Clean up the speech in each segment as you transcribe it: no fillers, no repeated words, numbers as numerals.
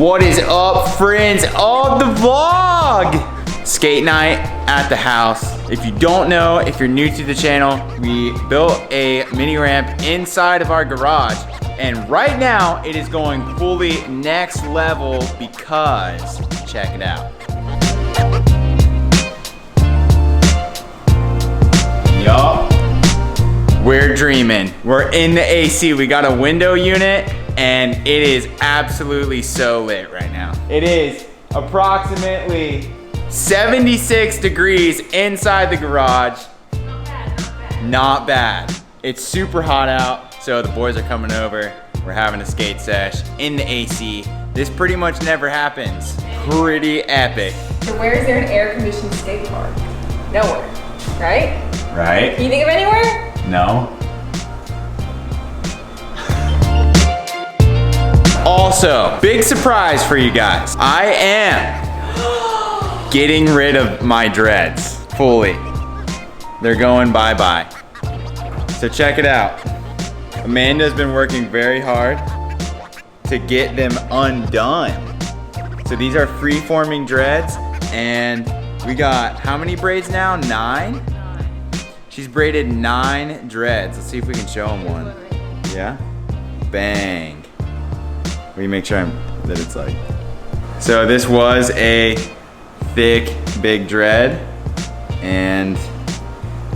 What is up, friends of the vlog? Skate night at the house. If you don't know, if you're new to the channel, we built a mini ramp inside of our garage. And right now, it is going fully next level because, check it out. Yup. We're dreaming. We're in the AC. We got a window unit and it is absolutely so lit right now. It is approximately 76 degrees inside the garage. Not bad, not bad. Not bad. It's super hot out, so the boys are coming over. We're having a skate sesh in the AC. This pretty much never happens. Pretty epic. So where is there an air-conditioned skate park? Nowhere, right? Right? Can you think of anywhere? No. Also, big surprise for you guys. I am getting rid of my dreads fully. They're going bye-bye. So check it out. Amanda's been working very hard to get them undone. So these are free-forming dreads, and we got how many braids now? 9? She's braided 9 dreads. Let's see if we can show them one. Yeah? Bang. Let me make sure that it's like. So this was a thick, big dread, and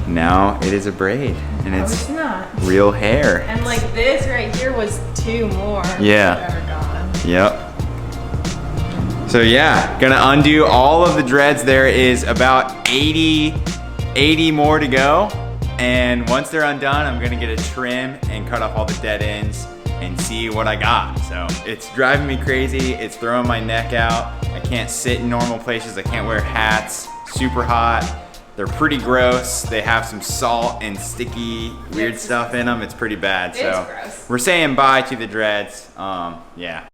now it is a braid, and it's not. real hair. And like this right here was 2 more. Yeah. That are gone. Yep. So yeah, gonna undo all of the dreads. There is about 80 more to go. And once they're undone, I'm gonna get a trim and cut off all the dead ends and see what I got. So it's driving me crazy. It's throwing my neck out. I can't sit in normal places. I can't wear hats. Super hot. They're pretty gross. They have some salt and sticky weird stuff in them. It's pretty bad. So gross. we're saying bye to the dreads. Yeah.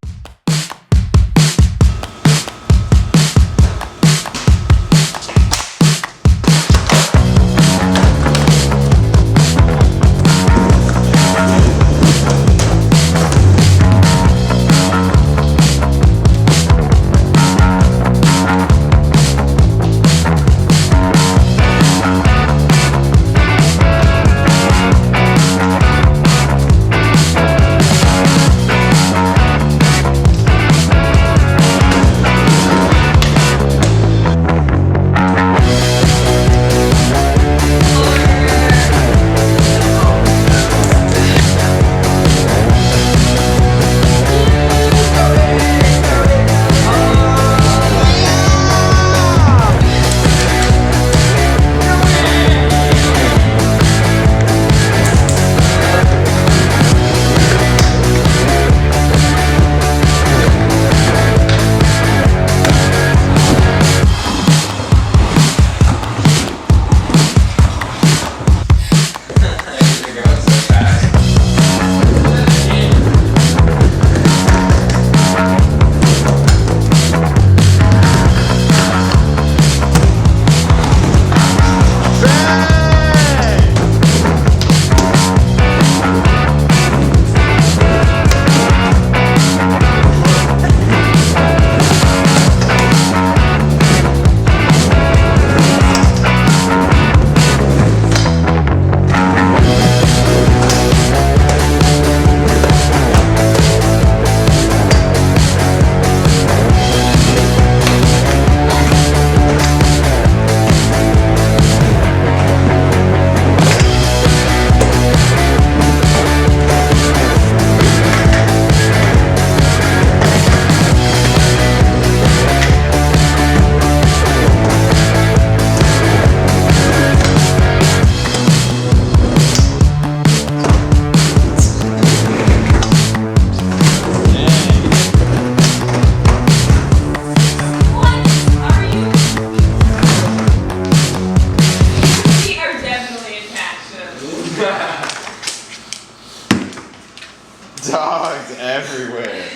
Dogs everywhere.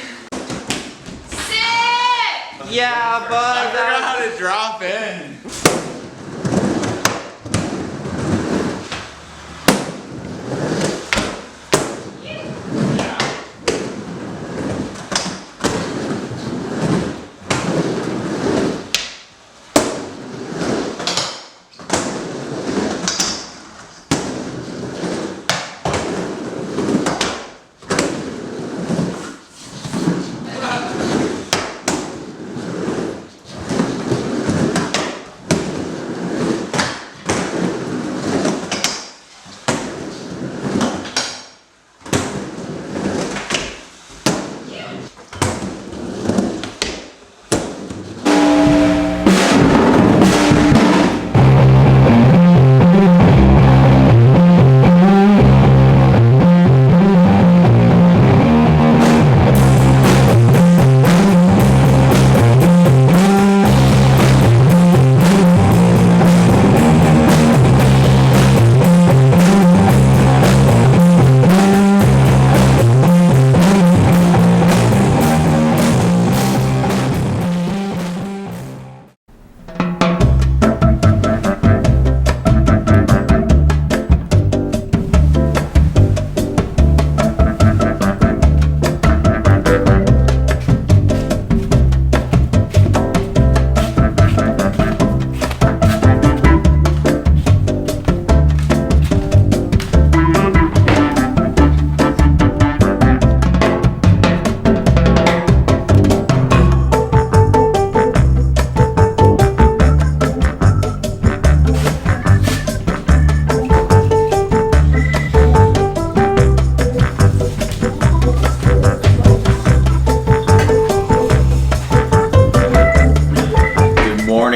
Sit! Yeah, bud. I forgot how to drop in.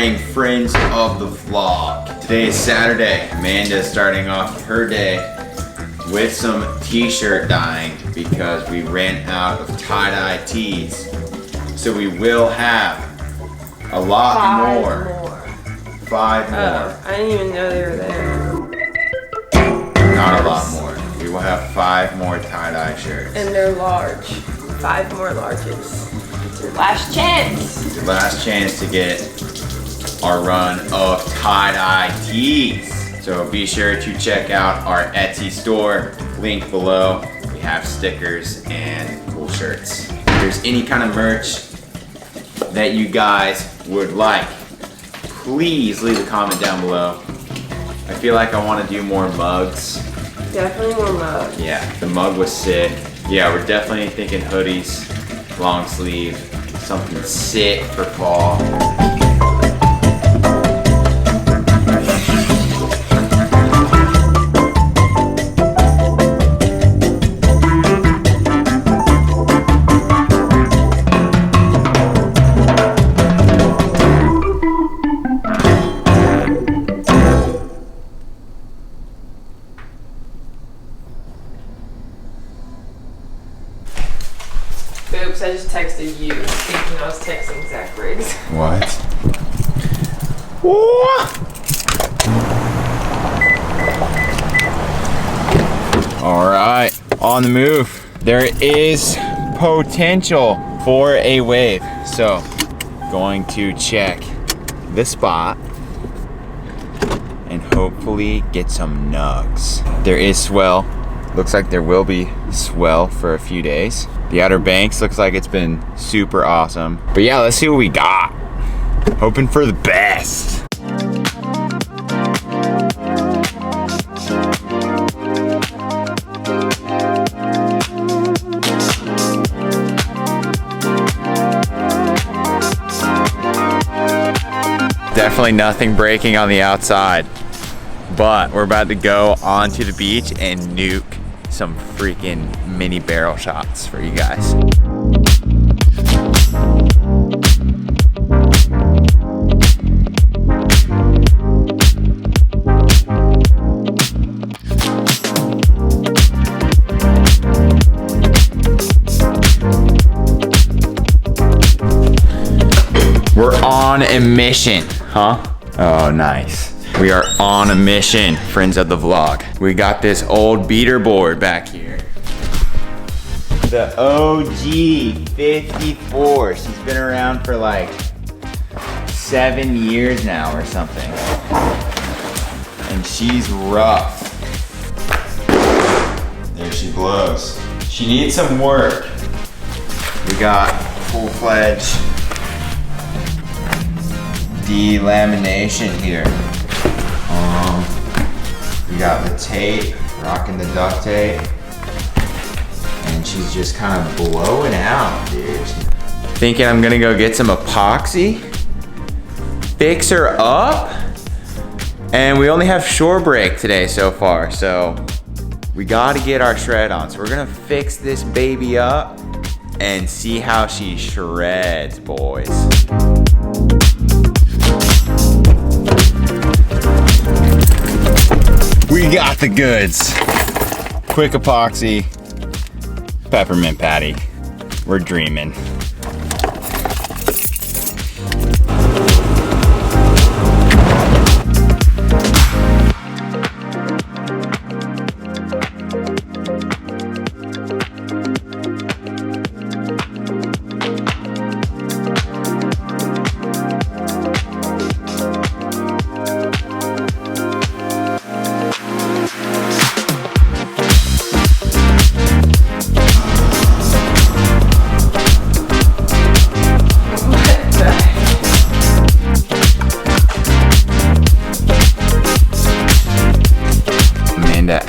morning, friends of the vlog. Today is Saturday. Amanda's starting off her day with some t-shirt dyeing because we ran out of tie-dye tees. So we will have a lot more. 5 more. Oh, I didn't even know they were there. Not a lot more. We will have 5 more tie-dye shirts. And they're large. 5 more larges. It's your last chance. Your last chance to get our run of tie-dye tees. So be sure to check out our Etsy store, link below. We have stickers and cool shirts. If there's any kind of merch that you guys would like, please leave a comment down below. I feel like I want to do more mugs. Definitely more mugs. Yeah, the mug was sick. Yeah, we're definitely thinking hoodies, long sleeve, something sick for fall. Oops, I just texted you thinking I was texting Zach Riggs. What? All right, on the move. There is potential for a wave. So, going to check the spot and hopefully get some nugs. There is swell. Looks like there will be swell for a few days. The Outer Banks looks like it's been super awesome. But yeah, let's see what we got. Hoping for the best. Definitely nothing breaking on the outside, but we're about to go onto the beach and nuke some freaking mini barrel shots for you guys. We're on a mission, huh? Oh, nice. We are on a mission, friends of the vlog. We got this old beater board back here. The OG 54. She's been around for like 7 years now or something. And she's rough. There she blows. She needs some work. We got full-fledged delamination here. We got the tape, rocking the duct tape, and she's just kind of blowing out, dude. Thinking I'm gonna go get some epoxy, fix her up, and we only have shore break today so far, so we gotta get our shred on. So we're gonna fix this baby up and see how she shreds, boys. We got the goods. Quick epoxy, peppermint patty. We're dreaming.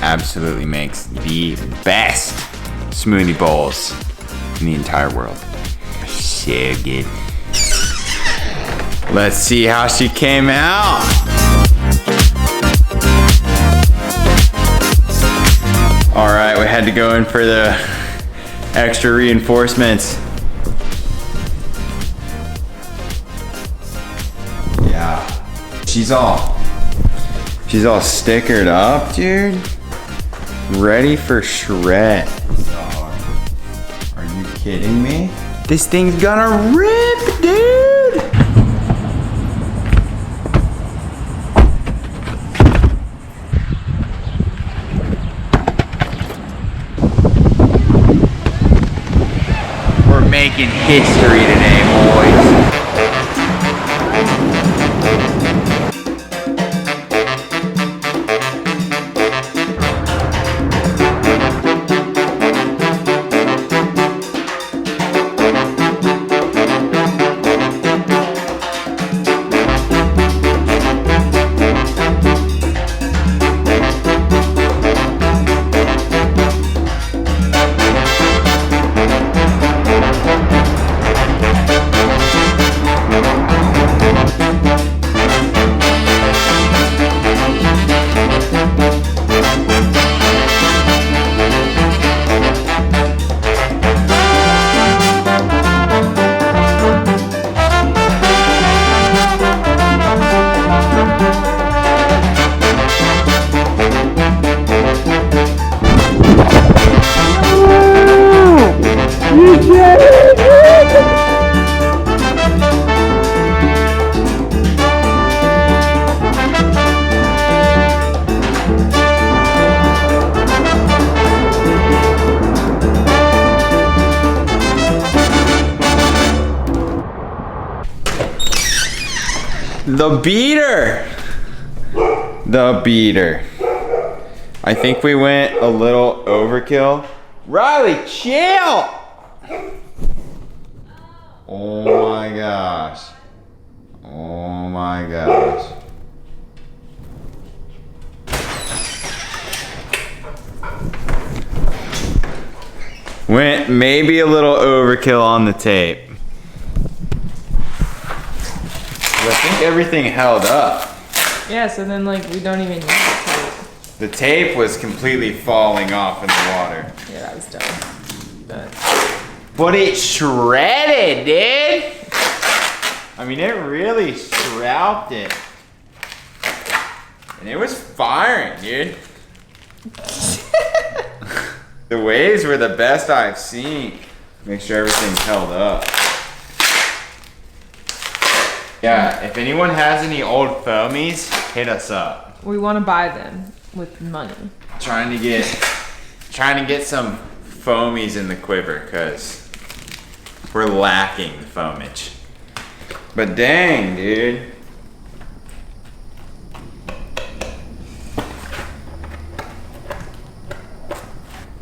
Absolutely makes the best smoothie bowls in the entire world. So good. Let's see how she came out. All right, we had to go in for the extra reinforcements. Yeah, she's all stickered up, dude. Ready for shred. Are you kidding me? This thing's gonna rip, dude. We're making history today, boys. The beater! The beater. I think we went a little overkill. Riley, chill! Oh my gosh. Oh my gosh. Went maybe a little overkill on the tape. I think everything held up. Yeah, so then like we don't even need the tape. The tape was completely falling off in the water. Yeah, that was dumb. But it shredded, dude. I mean, it really shrouded it. And it was firing, dude. The waves were the best I've seen. Make sure everything's held up. Yeah, if anyone has any old foamies, hit us up. We want to buy them with money. Trying to get some foamies in the quiver because we're lacking the foamage. But dang, dude.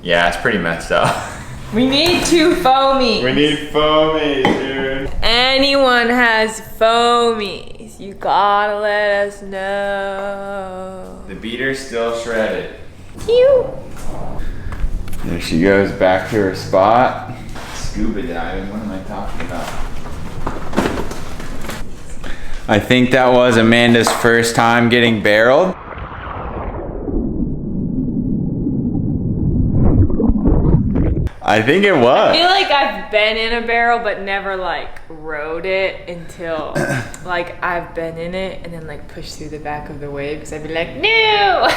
Yeah, it's pretty messed up. We need 2 foamies. We need foamies, dude. Anyone has foamies, you gotta let us know. The beater's still shredded. Phew. There she goes back to her spot. Scuba diving, what am I talking about? I think that was Amanda's first time getting barreled. I think it was. I feel like I've been in a barrel but never like rode it until like I've been in it and then like pushed through the back of the wave because I'd be like, no!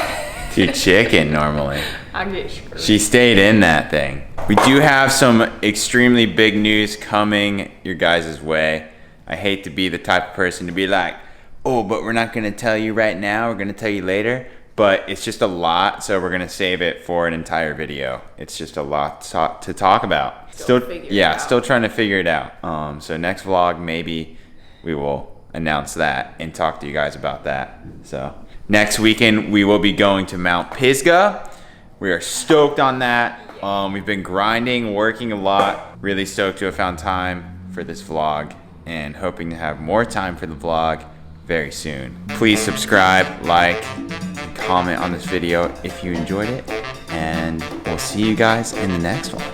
Too chicken normally. I'm getting screwed. She stayed in that thing. We do have some extremely big news coming your guys' way. I hate to be the type of person to be like, oh, but we're not gonna tell you right now, we're gonna tell you later. But it's just a lot, so we're gonna save it for an entire video. It's just a lot to talk about. Still trying to figure it out. So next vlog, maybe we will announce that and talk to you guys about that. So next weekend, we will be going to Mount Pisgah. We are stoked on that. We've been grinding, working a lot. Really stoked to have found time for this vlog and hoping to have more time for the vlog very soon. Please subscribe, like, and comment on this video if you enjoyed it, and we'll see you guys in the next one.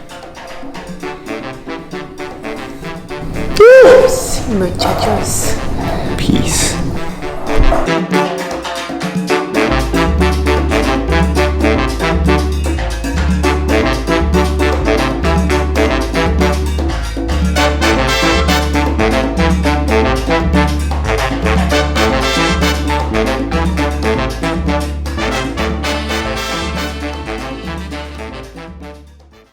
Muchachos. Peace.